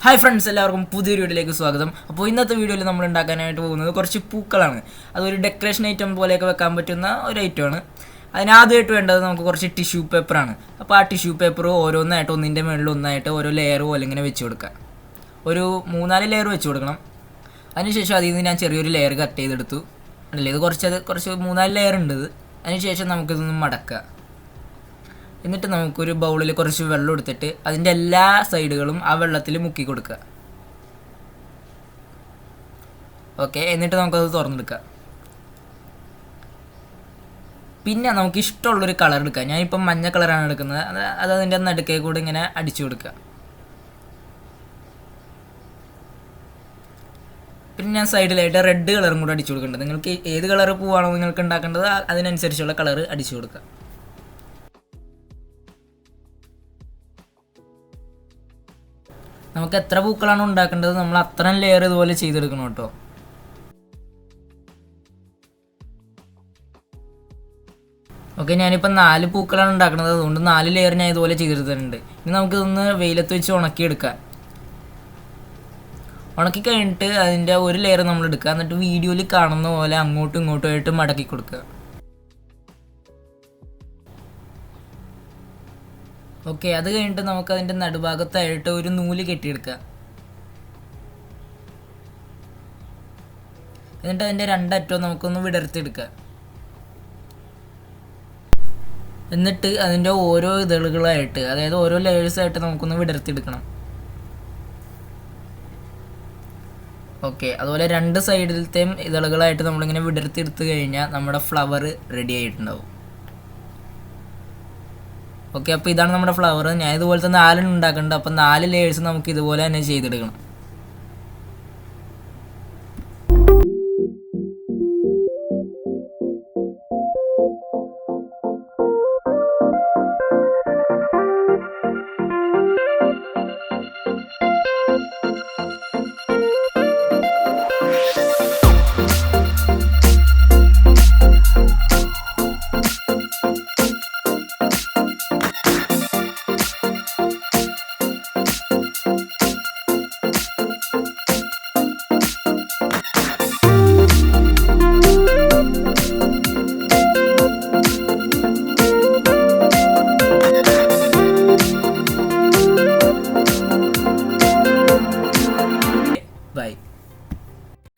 Hi friends, എല്ലാവർക്കും പുതിയൊരു വീഡിയോയിലേക്ക് സ്വാഗതം. അപ്പോൾ ഇന്നത്തെ വീഡിയോയിൽ നമ്മൾ ഉണ്ടാക്കാനായിട്ട് പോകുന്നത് കുറച്ച് പൂക്കളാണ്. അതൊരു ഡെക്കറേഷൻ ഐറ്റം പോലെയൊക്കെ വെക്കാൻ പറ്റുന്ന ഒരു ഐറ്റമാണ്. അതിനാദ്യമായിട്ട് വേണ്ടത് നമുക്ക് കുറച്ച് ടിഷ്യൂ പേപ്പറാണ്. അപ്പോൾ ആ ടിഷ്യൂ പേപ്പർ ഓരോന്നായിട്ട് ഒന്നിൻ്റെ മുകളിൽ ഒന്നായിട്ട് ഓരോ ലെയർ പോലെ ഇങ്ങനെ വെച്ച് കൊടുക്കുക. ഒരു 3-4 ലെയർ വെച്ച് കൊടുക്കണം. അതിനുശേഷം അതിൽ നിന്ന് ഞാൻ ചെറിയൊരു ലെയർ കട്ട് ചെയ്തെടുത്തു. അല്ലേ, ഇത് കുറച്ച് 3-4 ലെയർ ഉണ്ട്. അതിനുശേഷം നമുക്കിതൊന്ന് മടക്കുക. എന്നിട്ട് നമുക്കൊരു ബൗളിൽ കുറച്ച് വെള്ളം എടുത്തിട്ട് അതിൻ്റെ എല്ലാ സൈഡുകളും ആ വെള്ളത്തിൽ മുക്കി കൊടുക്കുക. ഓക്കെ, എന്നിട്ട് നമുക്കത് തുറന്നെടുക്കാം. പിന്നെ നമുക്ക് ഇഷ്ടമുള്ളൊരു കളർ എടുക്കാം. ഞാനിപ്പം മഞ്ഞ കളറാണ് എടുക്കുന്നത്. അത് അതിൻ്റെ നടുക്കേ കൂടെ ഇങ്ങനെ അടിച്ചു കൊടുക്കുക. പിന്നെ ഞാൻ സൈഡിലായിട്ട് റെഡ് കളറും കൂടെ അടിച്ചു കൊടുക്കുന്നുണ്ട്. നിങ്ങൾക്ക് ഏത് കളർ പൂവാണോ നിങ്ങൾക്ക് ഉണ്ടാക്കേണ്ടത് അതിനനുസരിച്ചുള്ള കളർ അടിച്ചു കൊടുക്കുക. നമുക്ക് എത്ര പൂക്കളാണ് ഉണ്ടാക്കേണ്ടത് നമ്മൾ അത്രയും ലെയർ ഇതുപോലെ ചെയ്തെടുക്കണം കേട്ടോ. ഓക്കെ, ഞാനിപ്പോൾ 4 പൂക്കളാണ് ഉണ്ടാക്കുന്നത്. അതുകൊണ്ട് 4 ലെയർ ഞാൻ ഇതുപോലെ ചെയ്തെടുത്തിട്ടുണ്ട്. ഇനി നമുക്കിതൊന്ന് വെയിലത്ത് വെച്ച് ഉണക്കിയെടുക്കാം. ഉണക്കി കഴിഞ്ഞിട്ട് അതിൻ്റെ ഒരു ലെയർ നമ്മൾ എടുക്കുക. എന്നിട്ട് വീഡിയോയിൽ കാണുന്ന പോലെ അങ്ങോട്ടും ഇങ്ങോട്ടും ആയിട്ട് മടക്കി കൊടുക്കുക. ഓക്കെ, അത് കഴിഞ്ഞിട്ട് നമുക്ക് അതിൻ്റെ നടുഭാഗത്തായിട്ട് ഒരു നൂല് കെട്ടിയെടുക്കുക. എന്നിട്ട് അതിൻ്റെ 2 അറ്റവും നമുക്കൊന്ന് വിടർത്തിയെടുക്കുക. എന്നിട്ട് അതിൻ്റെ ഓരോ ഇതളുകളായിട്ട്, അതായത് ഓരോ ലെയേഴ്സായിട്ട് നമുക്കൊന്ന് വിടർത്തിയെടുക്കണം. ഓക്കെ, അതുപോലെ 2 സൈഡിലത്തെയും ഇതളുകളായിട്ട് നമ്മളിങ്ങനെ വിടർത്തിയെടുത്ത് കഴിഞ്ഞാൽ നമ്മുടെ ഫ്ലവർ റെഡി ആയിട്ടുണ്ടാവും. ഓക്കെ, അപ്പോൾ ഇതാണ് നമ്മുടെ ഫ്ലവർ. ഞാൻ ഇതുപോലത്തെ 4 ഉണ്ടാക്കുന്നുണ്ട്. അപ്പോൾ 4 ലെയേഴ്സ് നമുക്ക് ഇതുപോലെ തന്നെ ചെയ്തെടുക്കണം.